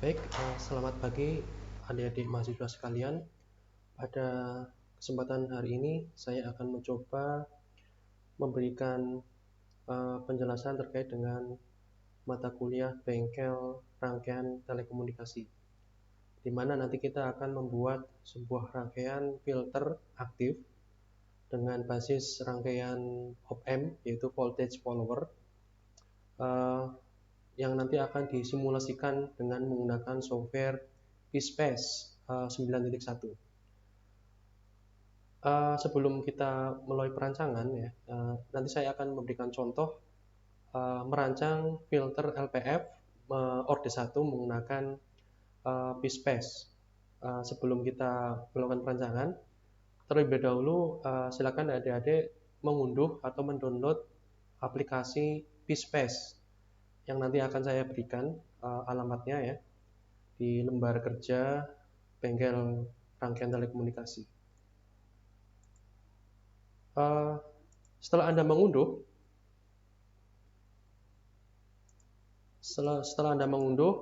Baik, selamat pagi adik-adik mahasiswa sekalian. Pada kesempatan hari ini saya akan mencoba memberikan penjelasan terkait dengan mata kuliah bengkel rangkaian telekomunikasi, di mana nanti kita akan membuat sebuah rangkaian filter aktif dengan basis rangkaian op-amp yaitu voltage follower, yang nanti akan disimulasikan dengan menggunakan software PSpace 9.1. Sebelum kita mulai perancangan ya, nanti saya akan memberikan contoh merancang filter LPF Orde 1 menggunakan PSpace. Sebelum kita melakukan perancangan, terlebih dahulu silakan adik-adik mengunduh atau mendownload aplikasi PSpace yang nanti akan saya berikan alamatnya ya di lembar kerja bengkel rangkaian telekomunikasi. Setelah Anda mengunduh,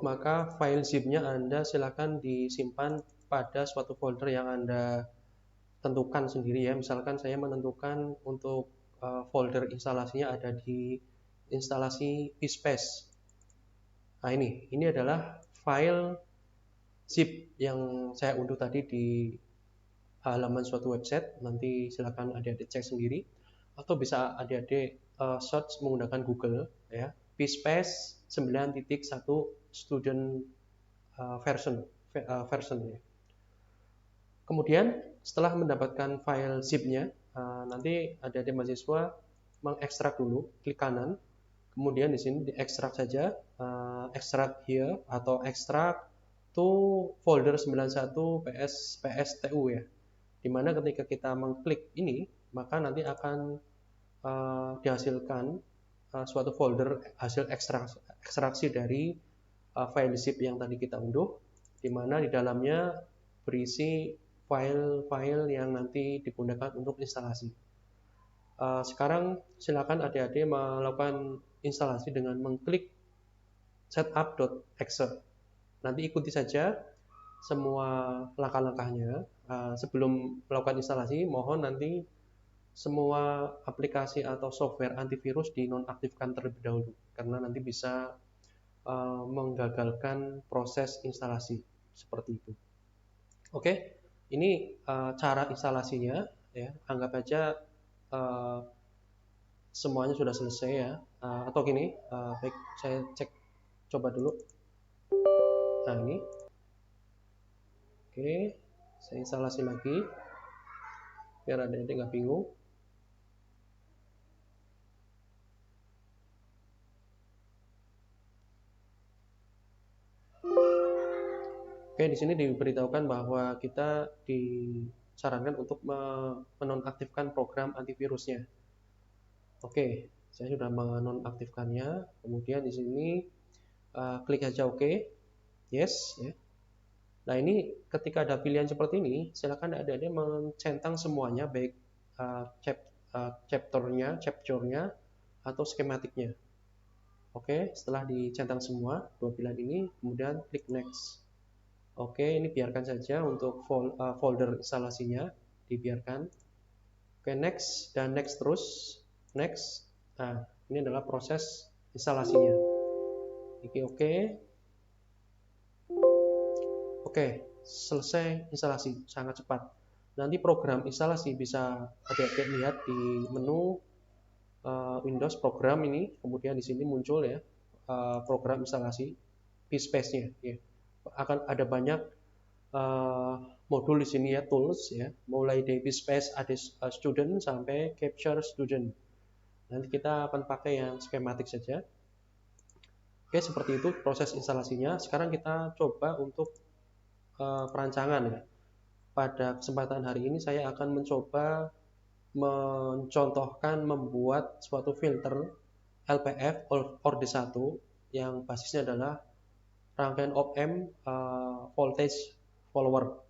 maka file zip-nya Anda silakan disimpan pada suatu folder yang Anda tentukan sendiri ya. Misalkan saya menentukan untuk folder instalasinya ada di instalasi PSpace. Nah ini adalah file zip yang saya unduh tadi di halaman suatu website. Nanti silakan adik-adik cek sendiri, atau bisa adik-adik search menggunakan Google ya, PSpace 9.1 student version ya. Kemudian setelah mendapatkan file zip-nya, nanti adik-adik mahasiswa mengekstrak dulu, klik kanan, kemudian di sini diekstrak saja, extract here atau extract to folder 91 PSTU ya. Dimana ketika kita mengklik ini, maka nanti akan dihasilkan suatu folder hasil ekstraksi dari file zip yang tadi kita unduh, di mana di dalamnya berisi file-file yang nanti digunakan untuk instalasi. Sekarang silakan adik-adik melakukan instalasi dengan mengklik setup.exe. Nanti ikuti saja semua langkah-langkahnya. Sebelum melakukan instalasi, mohon nanti semua aplikasi atau software antivirus dinonaktifkan terlebih dahulu, karena nanti bisa menggagalkan proses instalasi seperti itu. Oke, ini cara instalasinya ya. Anggap aja semuanya sudah selesai ya. Atau gini, baik saya cek coba dulu. Nah ini, oke, saya instalasi lagi biar adik-adik nggak bingung. Oke, di sini diberitahukan bahwa kita disarankan untuk menonaktifkan program antivirusnya. Oke, saya sudah menonaktifkannya. Kemudian di sini klik aja OK, yes. Ya. Nah ini ketika ada pilihan seperti ini, silakan adik-adik mencentang semuanya, baik chapter-nya atau skematiknya. Oke, setelah dicentang semua dua pilihan ini, kemudian klik next. Oke, ini biarkan saja untuk folder instalasinya, dibiarkan. Oke, next dan next terus, next. Nah, ini adalah proses instalasinya. Oke. Oke, selesai instalasi, sangat cepat. Nanti program instalasi bisa adik-adik lihat di menu Windows program ini, kemudian di sini muncul ya program instalasi PSpace-nya. Ya. Akan ada banyak modul di sini ya, tools ya, mulai dari PSpace ada student sampai capture student. Nanti kita akan pakai yang skematik saja. Oke, seperti itu proses instalasinya. Sekarang kita coba untuk perancangan ya. Pada kesempatan hari ini saya akan mencoba mencontohkan membuat suatu filter LPF Orde 1 yang basisnya adalah rangkaian op-amp voltage follower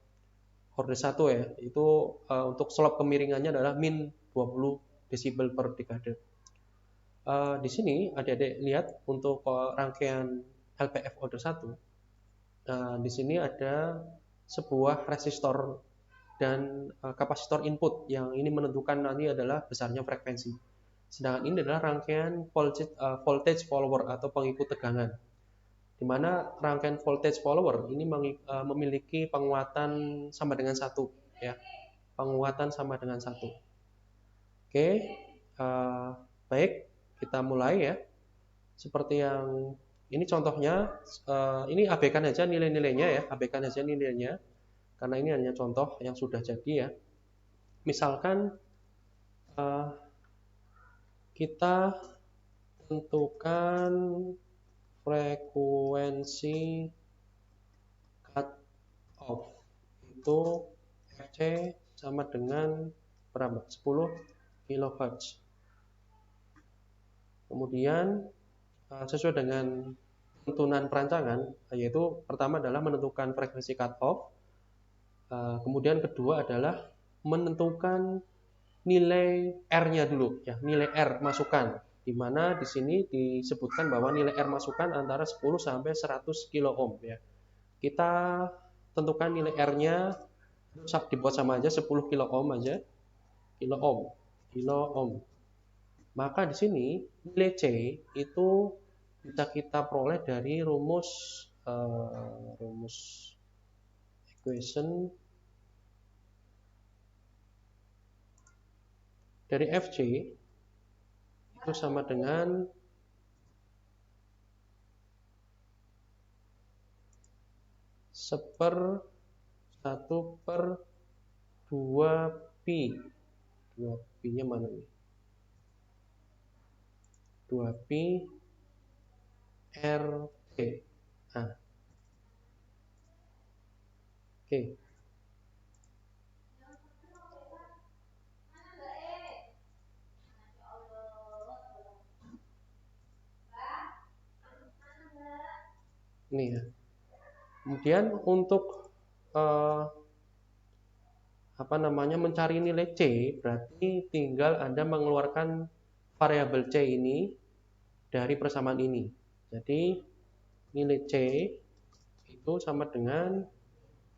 Orde 1 ya. Itu untuk slop kemiringannya adalah min 20 desibel per dekade. Di sini adik-adik lihat untuk rangkaian LPF Orde 1 Nah, di sini ada sebuah resistor dan kapasitor input yang ini menentukan nanti adalah besarnya frekuensi. Sedangkan ini adalah rangkaian voltage follower atau pengikut tegangan, di mana rangkaian voltage follower ini memiliki penguatan sama dengan satu, ya, penguatan sama dengan satu. Oke, baik, kita mulai ya. Seperti yang ini contohnya, ini abaikan aja nilai-nilainya ya, abaikan aja nilainya, karena ini hanya contoh yang sudah jadi ya. Misalkan kita tentukan frekuensi cut off itu Fc sama dengan berapa? 10 kHz. Kemudian sesuai dengan tuntunan perancangan, yaitu pertama adalah menentukan frekuensi cut off, kemudian kedua adalah menentukan nilai R-nya dulu, ya, nilai R masukan, di mana di sini disebutkan bahwa nilai R masukan antara 10 sampai 100 kilo ohm, ya. Kita tentukan nilai R-nya dibuat sama aja 10 kilo ohm aja, kilo ohm. Maka di sini nilai C itu bisa kita peroleh dari rumus equation dari Fc itu sama dengan 1/2pi. 2pi-nya mana nih? 2pi RT. Nah, oke. Ini ya. Kemudian untuk mencari nilai C, berarti tinggal Anda mengeluarkan variabel C ini dari persamaan ini. Jadi nilai C itu sama dengan,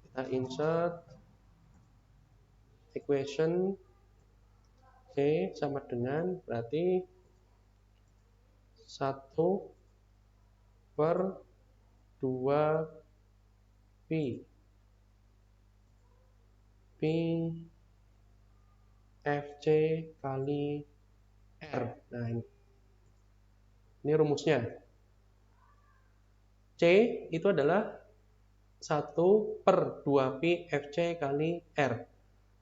kita insert equation C sama dengan berarti 1/2pi Fc kali R. Nah, ini rumusnya. C itu adalah 1/2pi Fc kali R.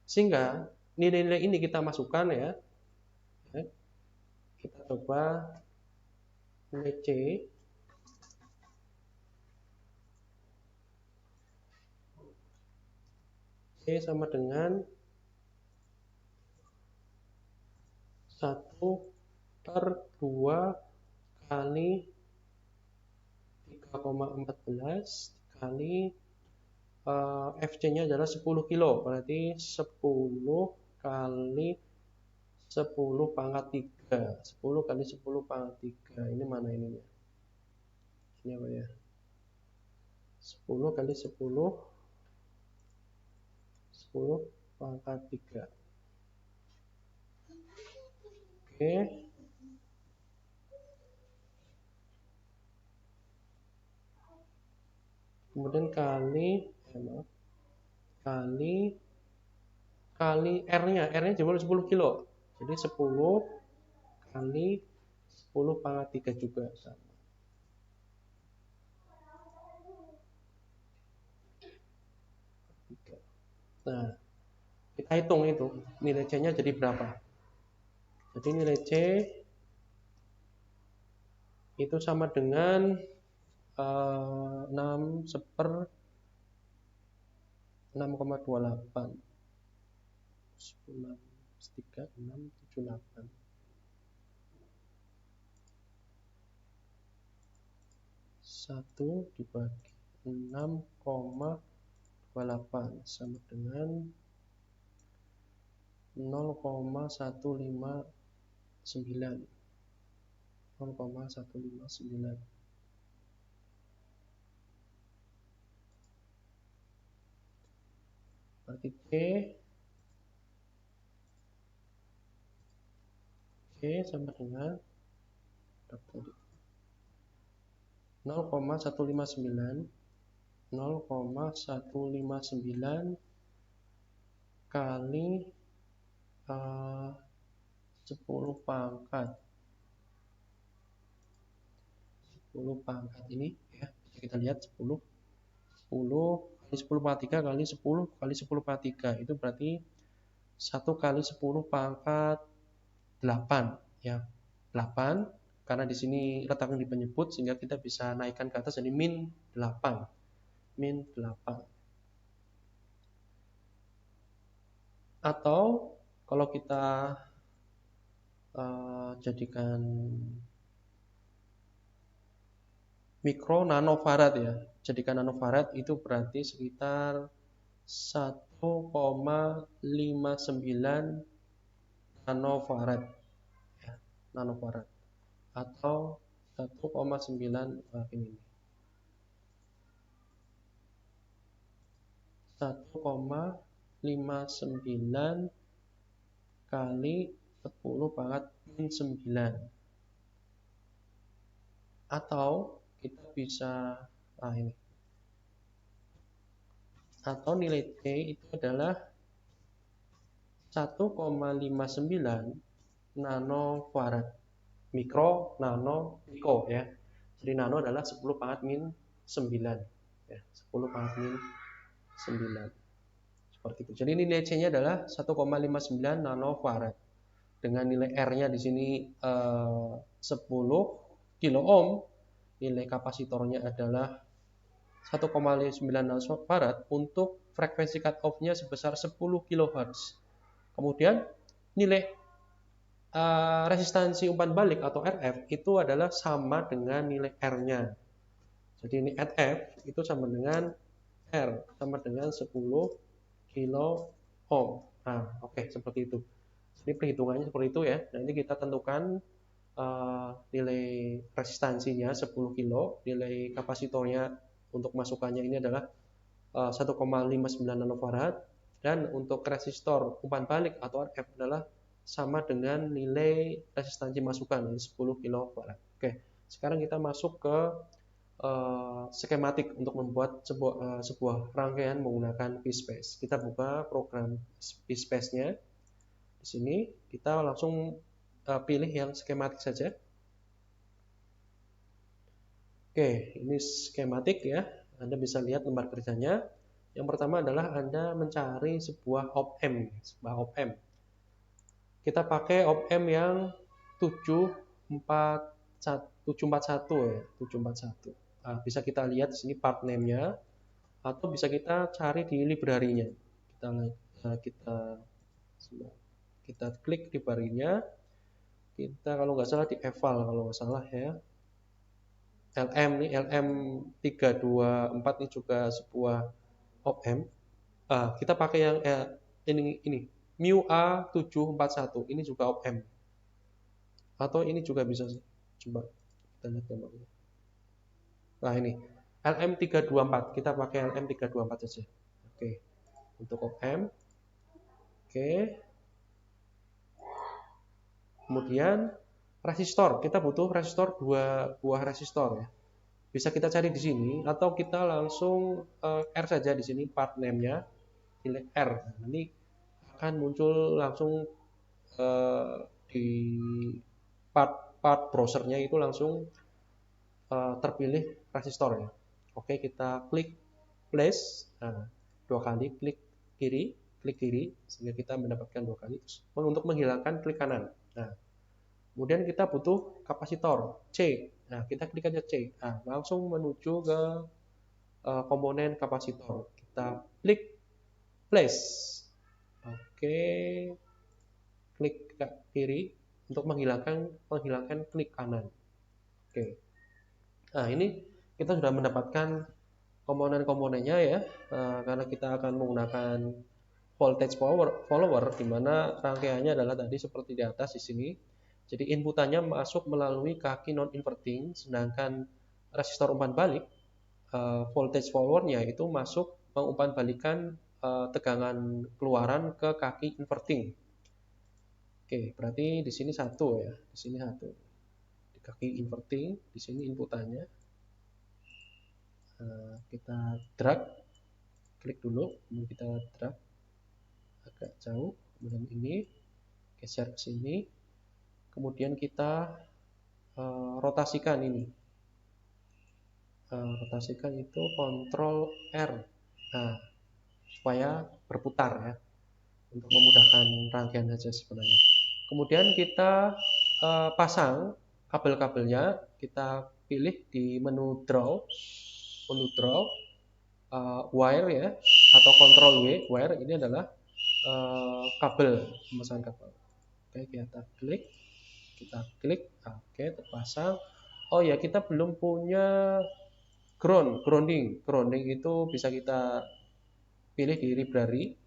Sehingga nilai-nilai ini kita masukkan ya. Kita coba nilai C. C sama dengan 1/2 kali 3,14 kali Fc-nya adalah 10 kilo, berarti 10 kali 10 pangkat 3. 10 kali 10 pangkat 3. Ini mana ininya? Ini apa ya? 10 kali 10 pangkat 3. Oke. Kemudian kali R-nya. R-nya jumlah 10 kilo. Jadi 10 kali 10 pangkat 3 juga sama. Nah, kita hitung itu nilai C-nya jadi berapa. Jadi nilai C itu sama dengan 6/6,28. 3678. 1 dibagi 6,28 sama dengan 0,159. 0,159. berarti C sama dengan 0,159 kali 10 pangkat 10 pangkat ini ya, bisa kita lihat 10 kali 10 pangkat 3 kali 10 kali 10 pangkat 3 itu berarti 1 kali 10 pangkat 8 ya, 8 karena di sini letaknya di penyebut sehingga kita bisa naikkan ke atas jadi min 8. Atau kalau kita jadikan mikro nanofarad ya, jadikan nanofarad itu berarti sekitar 1,59 nanofarad ya, nanofarad atau 1,9 ini 1,59 kali 10 pangkat min 9. Atau kita bisa ini. Atau nilai T itu adalah 1,59 nanofarad. Mikro, nano, piko ya. Jadi nano adalah 10 pangkat min 9 ya, 10 pangkat min 9. Seperti itu. Jadi nilai C-nya adalah 1,59 nanofarad. Dengan nilai R-nya di sini 10 kilo ohm, nilai kapasitornya adalah 1,59 nanofarad untuk frekuensi cut off-nya sebesar 10 kHz. Kemudian nilai resistansi umpan balik atau RF itu adalah sama dengan nilai R-nya. Jadi ini RF itu sama dengan R, sama dengan 10 kilo ohm. Nah, oke, seperti itu. Jadi perhitungannya seperti itu ya. Nah, ini kita tentukan nilai resistansinya 10 kilo, nilai kapasitornya untuk masukannya ini adalah 1,59 nanofarad, dan untuk resistor umpan balik atau RF adalah sama dengan nilai resistansi masukan 10 kilo farad. Oke, sekarang kita masuk ke skematik untuk membuat sebuah rangkaian menggunakan PSpace. Kita buka program PSpace-nya. Di sini kita langsung pilih yang skematik saja. Oke, ini skematik ya. Anda bisa lihat lembar kerjanya. Yang pertama adalah Anda mencari sebuah op-amp, Kita pakai op-amp yang 741 ya, 741. Nah, bisa kita lihat di sini part name-nya, atau bisa kita cari di library-nya. Kita klik library-nya. Kita kalau nggak salah di eval kalau nggak salah ya. LM324 ini juga sebuah op-amp. Kita pakai yang ini Mu A741, ini juga op-amp. Atau ini juga bisa, coba kita lihat gambarnya. Nah, ini LM324, kita pakai LM324 saja. Oke, untuk op-amp. Oke. Kemudian resistor, kita butuh resistor 2 buah resistor ya. Bisa kita cari di sini atau kita langsung R saja di sini part name-nya, pilih R. Nah, ini akan muncul langsung di part browsernya itu langsung terpilih resistor ya. Oke, kita klik place, nah, 2 kali klik kiri sehingga kita mendapatkan 2 kali. Untuk menghilangkan klik kanan. Nah, kemudian kita butuh kapasitor C. Nah, kita klik aja C. Nah, langsung menuju ke komponen kapasitor. Kita klik place. Oke. Klik ke kiri untuk menghilangkan klik kanan. Oke. Nah, ini kita sudah mendapatkan komponen-komponennya ya. Karena kita akan menggunakan voltage follower di mana rangkaiannya adalah tadi seperti di atas di sini. Jadi inputannya masuk melalui kaki non inverting, sedangkan resistor umpan balik voltage followernya itu masuk mengumpan balikan tegangan keluaran ke kaki inverting. Oke, berarti di sini satu ya, di sini satu. Di kaki inverting, di sini inputannya. Kita drag, klik dulu, kemudian kita drag agak jauh, kemudian ini geser ke sini, kemudian kita rotasikan ini. Rotasikan itu Ctrl R. Nah, supaya berputar ya, untuk memudahkan rangkaian saja sebenarnya. Kemudian kita pasang kabel-kabelnya, kita pilih di menu draw, wire ya, atau Ctrl W, wire ini adalah kabel, pemasangan kabel. Oke, kita klik, oke, terpasang. Oh ya, kita belum punya grounding itu bisa kita pilih di library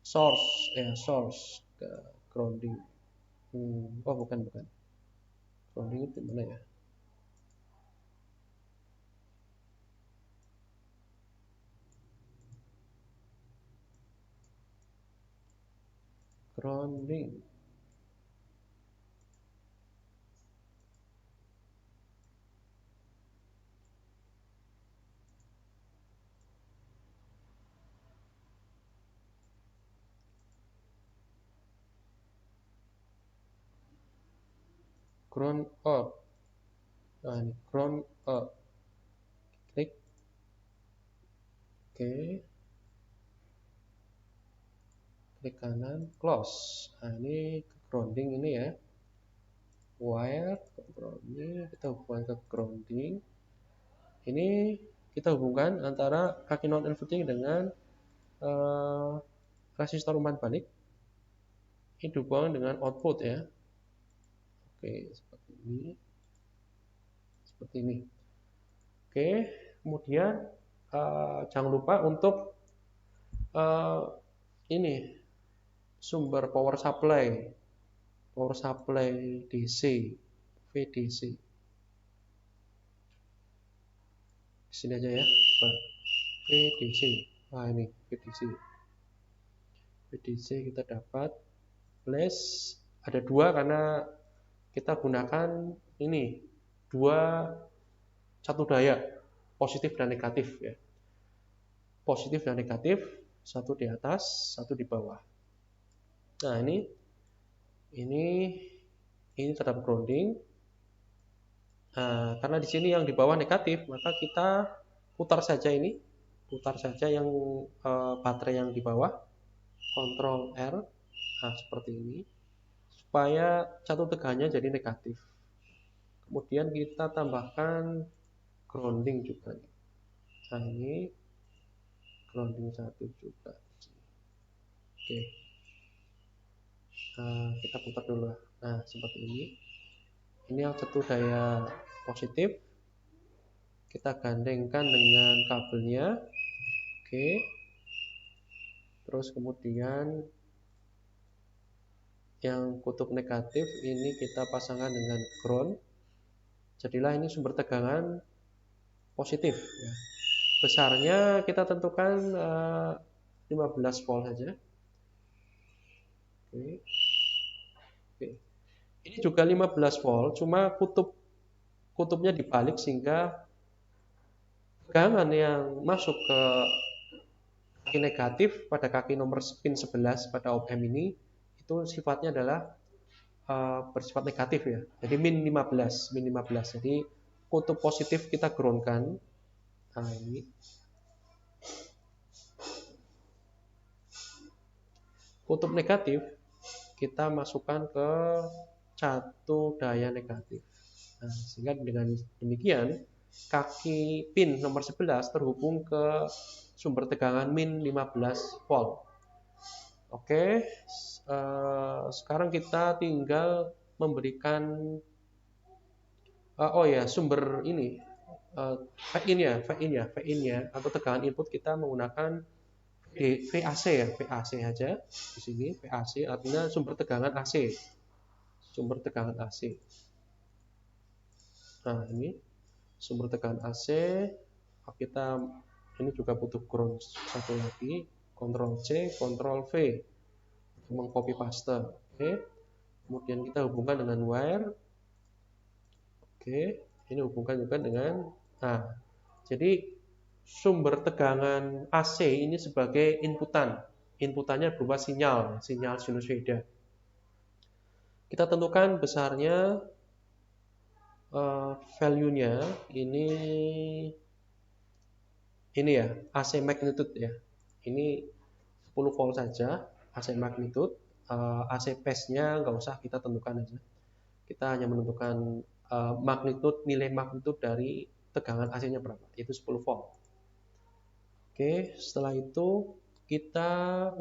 source ke grounding. Oh bukan grounding itu mana ya? Grounding. Ground out. Nah, ini ground out. Klik. Oke. Klik kanan, close. Nah, ini ke grounding ini ya. Wire ke grounding, kita hubungkan ke grounding. Ini kita hubungkan antara kaki non inverting dengan resistor umpan balik. Ini dihubungkan dengan output ya. Oke, seperti ini. Oke, kemudian jangan lupa untuk ini sumber power supply DC, VDC. Di sini aja ya, VDC. Nah ini VDC kita dapat plus ada dua karena kita gunakan ini satu daya positif dan negatif ya. Positif dan negatif, satu di atas, satu di bawah. Nah ini terhadap grounding. Nah, karena di sini yang di bawah negatif, maka kita putar saja yang baterai yang di bawah, Ctrl R, nah seperti ini, supaya satu tegangannya jadi negatif. Kemudian kita tambahkan grounding juga. Nah ini grounding satu juga. Oke, kita putar dulu. Nah seperti ini. Ini yang satu daya positif, kita gandengkan dengan kabelnya. Oke, terus kemudian yang kutub negatif ini kita pasangkan dengan ground. Jadilah ini sumber tegangan positif ya. Besarnya kita tentukan 15 volt saja. Oke. Ini juga 15 volt, cuma kutubnya dibalik sehingga tegangan yang masuk ke kaki negatif pada kaki nomor pin 11 pada op-amp ini itu sifatnya adalah bersifat negatif ya. Jadi min 15. Jadi kutub positif kita groundkan. Nah, ini. Kutub negatif kita masukkan ke satu daya negatif. Nah, sehingga dengan demikian kaki pin nomor 11 terhubung ke sumber tegangan min 15 volt. Oke, sekarang kita tinggal memberikan sumber ini fade-in ya atau tegangan input kita menggunakan VAC ya, VAC aja di sini. VAC artinya sumber tegangan AC. Nah, ini sumber tegangan AC kita Ini juga butuh ground satu lagi. Ctrl C, Ctrl V untuk mengcopy paste. Oke. Kemudian kita hubungkan dengan wire. Oke. Ini hubungkan juga dengan. Nah, jadi sumber tegangan AC ini sebagai inputan. Inputannya berupa sinyal sinusoida. Kita tentukan besarnya, value-nya ini ya, AC magnitude ya. Ini 10 volt saja AC magnitude. AC phase-nya nggak usah kita tentukan aja. Kita hanya menentukan nilai magnitude dari tegangan AC-nya berapa, yaitu 10 volt. Oke, setelah itu kita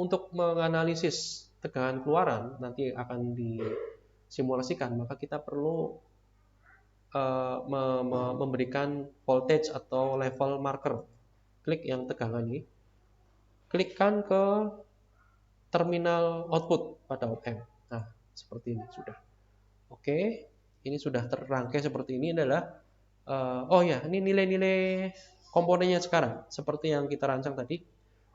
untuk menganalisis tegangan keluaran nanti akan disimulasikan, maka kita perlu memberikan voltage atau level marker. Klik yang tegangan ini, klikkan ke terminal output pada op-amp. Nah, seperti ini sudah. Oke, ini sudah terrangkai seperti ini adalah oh ya, ini nilai-nilai komponennya sekarang seperti yang kita rancang tadi.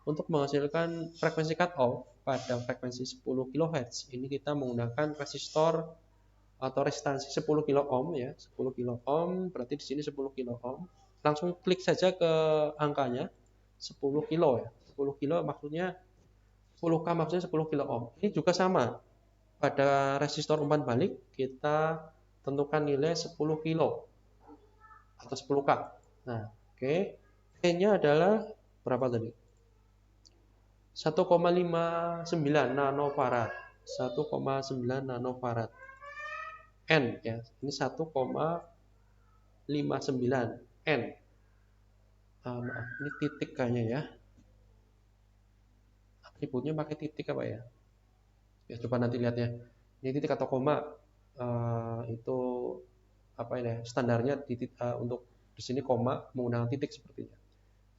Untuk menghasilkan frekuensi cut off pada frekuensi 10 kHz, ini kita menggunakan resistor atau resistansi 10 kilo ohm ya, 10 kilo ohm, berarti di sini 10 kilo ohm. Langsung klik saja ke angkanya 10 kilo ya. 10 kilo maksudnya 10K maksudnya 10 kilo ohm. Ini juga sama. Pada resistor umpan balik kita tentukan nilai 10 kilo atau 10K. Nah, oke. N-nya adalah berapa tadi? 1,59 nanofarad. 1,9 nanofarad. N ya. Ini 1,59 N. Maaf, ini titik kayaknya ya. Atributnya pakai titik apa ya? Ya coba nanti lihat ya. Ini titik atau koma, itu apa ini? Standarnya titik, untuk di sini koma menggunakan titik sepertinya.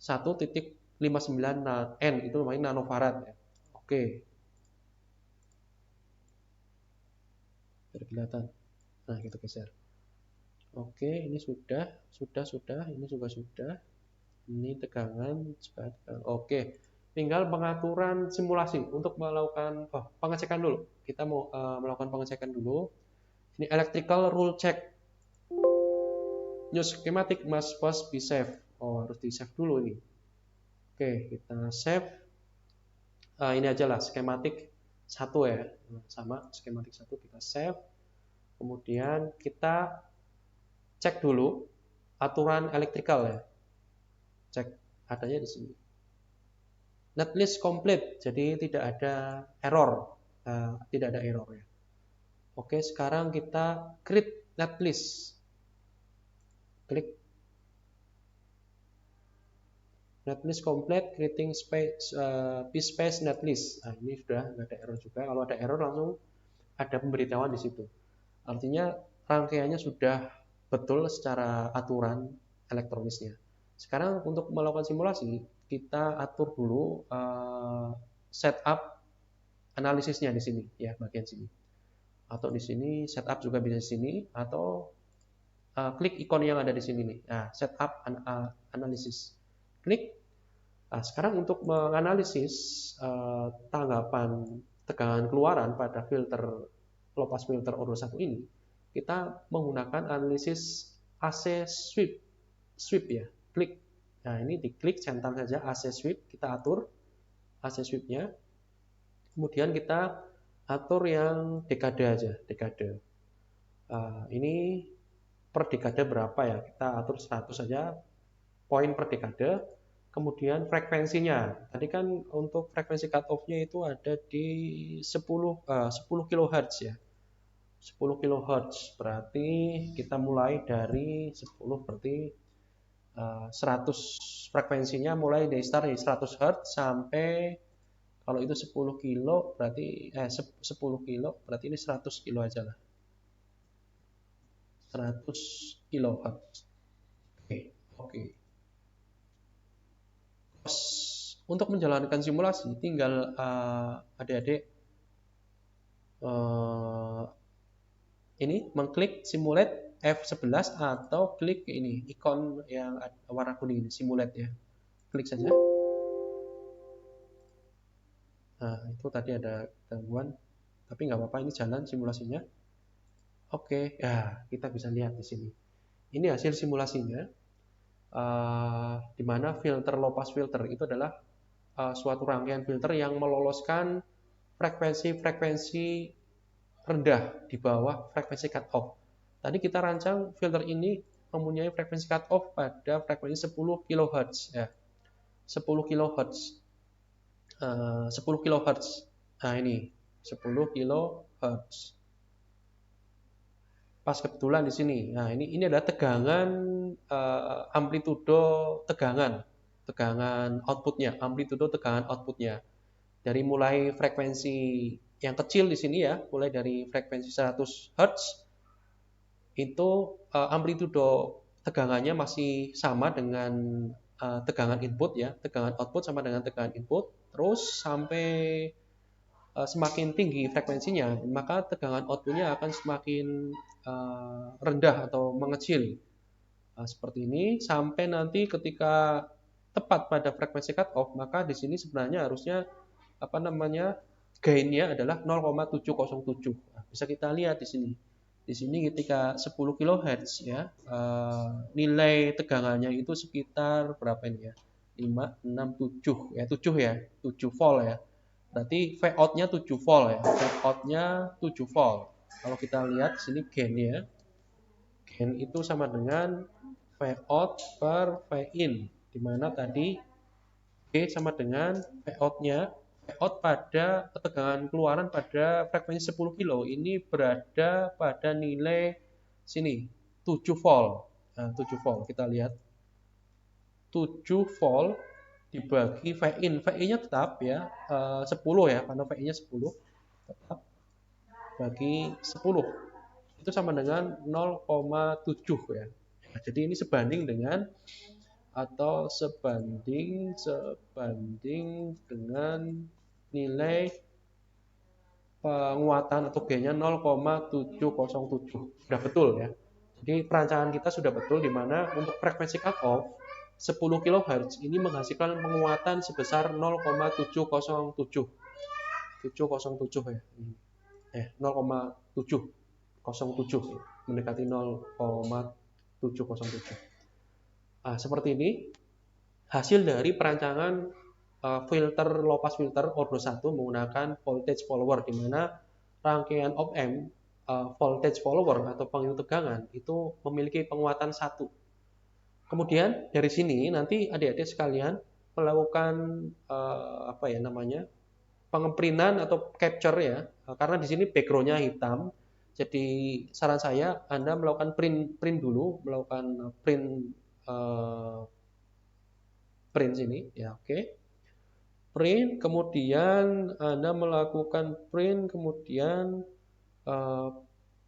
1,59 N itu namanya nanofarad ya. Oke. Biar kelihatan. Nah, kita geser. Oke, ini sudah, ini juga sudah. Ini tegangan, Oke. Tinggal pengaturan simulasi untuk melakukan pengecekan dulu. Kita mau melakukan pengecekan dulu. Ini electrical rule check. New schematic must first be saved. Oh, harus di-save dulu ini. Oke, kita save. Ini aja lah schematic 1 ya. Sama schematic 1 kita save. Kemudian kita cek dulu aturan electrical ya. Cek adanya di sini. Netlist complete, jadi tidak ada error, tidak ada error ya. Oke, sekarang kita create netlist. Klik netlist complete, creating space, space netlist. Nah, ini sudah nggak ada error juga. Kalau ada error langsung ada pemberitahuan di situ. Artinya rangkaiannya sudah betul secara aturan elektronisnya. Sekarang untuk melakukan simulasi, kita atur dulu setup analisisnya di sini ya, bagian sini. Atau di sini setup juga bisa di sini, atau klik ikon yang ada di sini nih. Nah, setup analisis. Klik. Nah, sekarang untuk menganalisis tanggapan tegangan keluaran pada filter low pass filter Ordo 1 ini, kita menggunakan analisis AC sweep ya. Klik. Nah, ini diklik, centang saja AC sweep, kita atur AC sweep-nya. Kemudian kita atur yang dekade aja, dekade. Ini per dekade berapa ya? Kita atur 100 saja, poin per dekade. Kemudian frekuensinya. Tadi kan untuk frekuensi cut off-nya itu ada di 10 kHz ya. 10 kHz berarti kita mulai dari 10 berarti 100, frekuensinya mulai dari start 100 Hz sampai, kalau itu 10 kilo berarti 10 kilo berarti ini 100 kilo aja lah. 100 kHz. Oke. Untuk menjalankan simulasi tinggal adik-adik ini mengklik simulate F11 atau klik ini ikon yang warna kuning ini, simulate ya. klik saja. Nah, itu tadi ada gangguan, tapi nggak apa-apa, ini jalan simulasinya. Oke, ya kita bisa lihat di sini. Ini hasil simulasinya, di mana filter low pass filter itu adalah suatu rangkaian filter yang meloloskan frekuensi-frekuensi rendah di bawah frekuensi cut off. Tadi kita rancang filter ini mempunyai frekuensi cut off pada frekuensi 10 kHz ya. 10 kHz. 10 kHz. Nah, ini 10 kHz. Pas kebetulan di sini. Nah, ini adalah tegangan amplitudo tegangan outputnya, amplitudo tegangan outputnya. Dari mulai frekuensi yang kecil di sini ya, mulai dari frekuensi 100 Hz itu amplitudo tegangannya masih sama dengan tegangan input ya, tegangan output sama dengan tegangan input, terus sampai semakin tinggi frekuensinya, maka tegangan outputnya akan semakin rendah atau mengecil. Seperti ini sampai nanti ketika tepat pada frekuensi cut off, maka di sini sebenarnya harusnya gainnya adalah 0,707. Nah, bisa kita lihat di sini. Di sini ketika 10 kHz ya, nilai tegangannya itu sekitar berapa ini ya? 5, 6, 7 ya, 7 ya, 7 volt ya. Berarti V out-nya 7 volt ya. V out-nya 7 volt. Kalau kita lihat sini gain-nya, gain itu sama dengan V out per V in, di mana tadi G sama dengan V out-nya, V out pada ketegangan keluaran pada frekuensi 10 kilo ini berada pada nilai sini 7 volt. Nah, 7 volt kita lihat. 7 volt dibagi V in. V in-nya tetap ya 10 ya, karena V in-nya 10 tetap bagi 10. Itu sama dengan 0,7 ya. Nah, jadi ini sebanding dengan atau sebanding dengan nilai penguatan atau gainnya 0,707. Sudah betul ya. Jadi perancangan kita sudah betul di mana untuk frekuensi cut off 10 kHz ini menghasilkan penguatan sebesar 0,707. 707 ya. 0,707 mendekati 0,707. Seperti ini hasil dari perancangan filter low pass filter Ordo 1 menggunakan voltage follower, di mana rangkaian op amp voltage follower atau pengikut tegangan itu memiliki penguatan 1. Kemudian dari sini nanti adik-adik sekalian melakukan pengeprinan atau capture ya, karena di sini backgroundnya hitam. Jadi saran saya Anda melakukan print dulu, melakukan print sini ya, oke. Print, kemudian Anda melakukan print, kemudian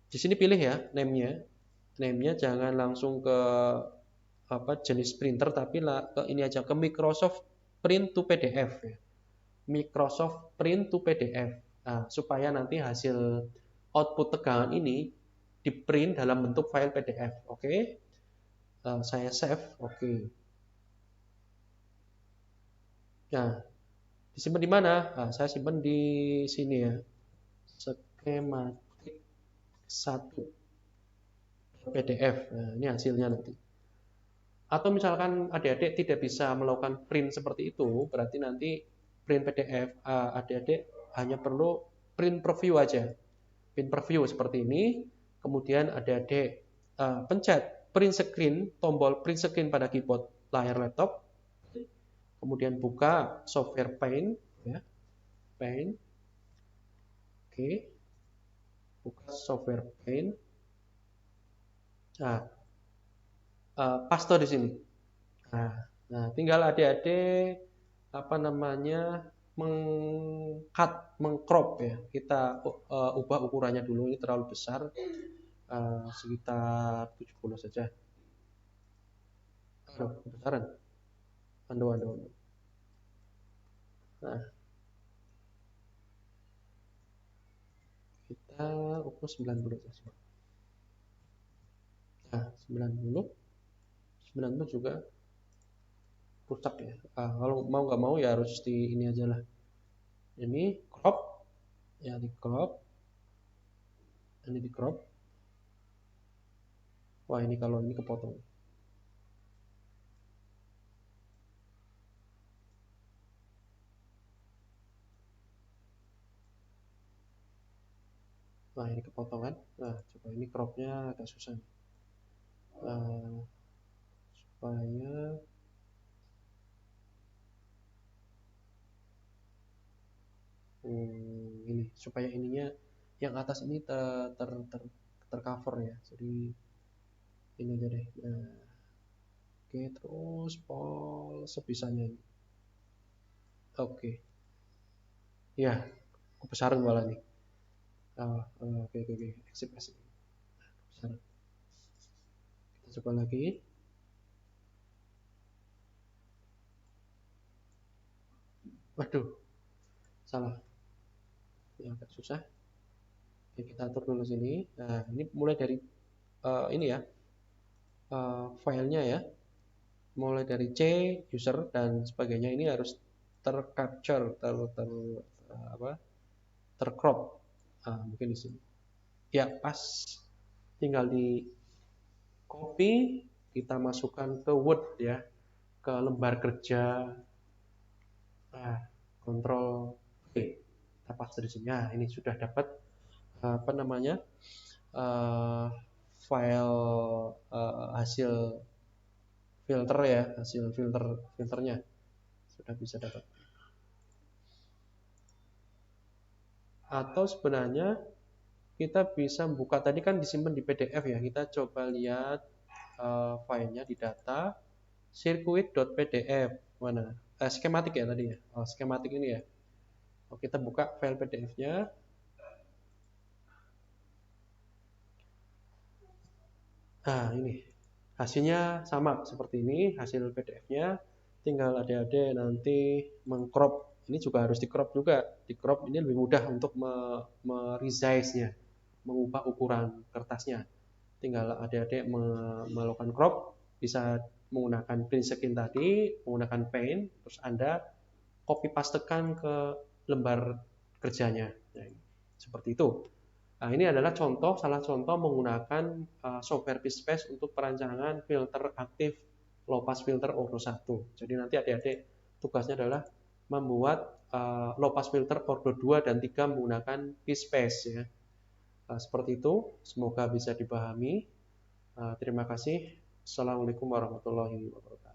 di sini pilih ya name-nya jangan langsung ke jenis printer, tapi ini aja ke Microsoft Print to PDF ya. Microsoft Print to PDF. Nah, supaya nanti hasil output tegangan ini di print dalam bentuk file PDF. Oke. Saya save. Oke. Nah, disimpan di mana? Saya simpan di sini ya. Skematik 1 PDF. Nah, ini hasilnya nanti. Atau misalkan adik-adik tidak bisa melakukan print seperti itu, berarti nanti print PDF adik-adik hanya perlu print preview aja. Print preview seperti ini, kemudian adik-adik pencet print screen, tombol print screen pada keyboard layar laptop, kemudian buka software Paint ya. Paint. Oke. Buka software Paint. Nah, paste di sini. Nah, tinggal adik-adik mengcrop ya. Kita ubah ukurannya dulu, ini terlalu besar. Sekitar 70 saja. Kebesaran. Ando. Nah, kita ukur 90 saja. Nah, 90 juga rusak ya. Kalau mau nggak mau ya harus di ini aja lah. Ini crop, ya di crop, ini di crop. Wah ini kalau ini kepotong. Nah ini kepotongan. Nah coba ini cropnya agak susah. Supaya ini supaya ininya yang atas ini tercover ya. Jadi ini aja deh. Nah, oke terus pol sebisanya ini. Oke. Ya, kebesaran malah nih. Oke. Eksip. Kebesaran. Kita coba lagi. Waduh, salah. Ya, agak susah. Oke, kita atur dulu sini. Nah, ini mulai dari ini ya, filenya ya. Mulai dari C, user dan sebagainya ini harus tercapture, apa? Tercrop. Mungkin di sini. Ya, pas. Tinggal di copy, kita masukkan ke Word ya, ke lembar kerja. Nah, kontrol V. Kita paste di sini. Nah, ini sudah dapat apa namanya? eh, File hasil filter ya, hasil filternya sudah bisa dapat. Atau sebenarnya kita bisa buka, tadi kan disimpan di PDF ya, kita coba lihat filenya di data circuit.pdf mana, skematik ya tadi ya, skematik ini ya. Kita buka file PDF-nya. Nah ini hasilnya sama seperti ini, hasil PDF-nya. Tinggal adik-adik nanti mengcrop. Ini juga harus di-crop juga. Di-crop ini lebih mudah untuk me-resize-nya, mengubah ukuran kertasnya. Tinggal adik-adik melakukan crop, bisa menggunakan print screen tadi, menggunakan Paint, terus Anda copy pastekan ke lembar kerjanya. Nah, seperti itu. Nah, ini adalah salah contoh menggunakan software PSpace untuk perancangan filter aktif low pass filter Ordo 1. Jadi nanti adik-adik tugasnya adalah membuat low pass filter Ordo 2 dan 3 menggunakan PSpace ya. Seperti itu, semoga bisa dipahami. Terima kasih. Assalamualaikum warahmatullahi wabarakatuh.